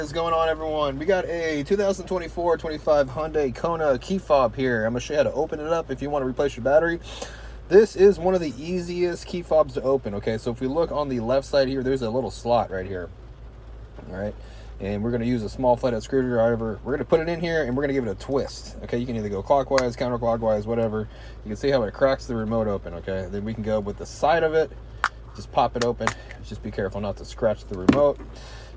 What's going on, everyone? We got a 2024-25 Hyundai Kona key fob here. I'm going to show you how to open it up if you want to replace your battery. This is one of the easiest key fobs to open, okay? So if we look on the left side here, there's a little slot right here, all right? And we're going to use a small flathead screwdriver. We're going to put it in here and we're going to give it a twist, okay? You can either go clockwise, counterclockwise, whatever. You can see how it cracks the remote open, okay? Then we can go with the side of it, just pop it open. Just be careful not to scratch the remote.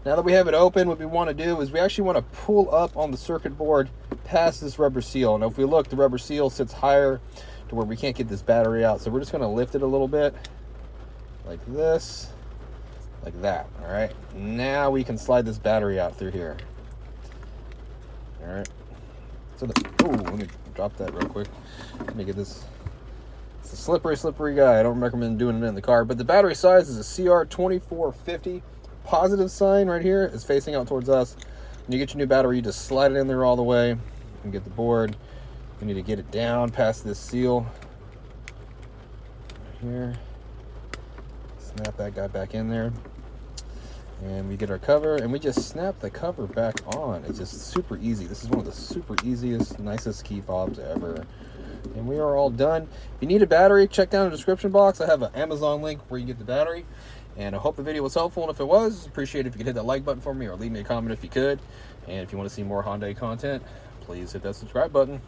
Now that we have it open, what we want to do is we actually want to pull up on the circuit board past this rubber seal. Now if we look, the rubber seal sits higher to where we can't get this battery out. So we're just going to lift it a little bit like this, like that. All right, now we can slide this battery out through here. All right, so let me drop that real quick. Let me get this. It's a slippery guy. I don't recommend doing it in the car, but the battery size is a CR2450. Positive sign right here is facing out towards us. When you get your new battery, you just slide it in there all the way and get the board. You need to get it down past this seal right here. Snap that guy back in there, and we get our cover and we just snap the cover back on. It's just super easy. This is one of the super easiest, nicest key fobs ever. And we are all done. If you need a battery, check down in the description box. I have an Amazon link where you get the battery. And I hope the video was helpful, and if it was, appreciate it if you could hit that like button for me or leave me a comment if you could. And if you want to see more Hyundai content, please hit that subscribe button.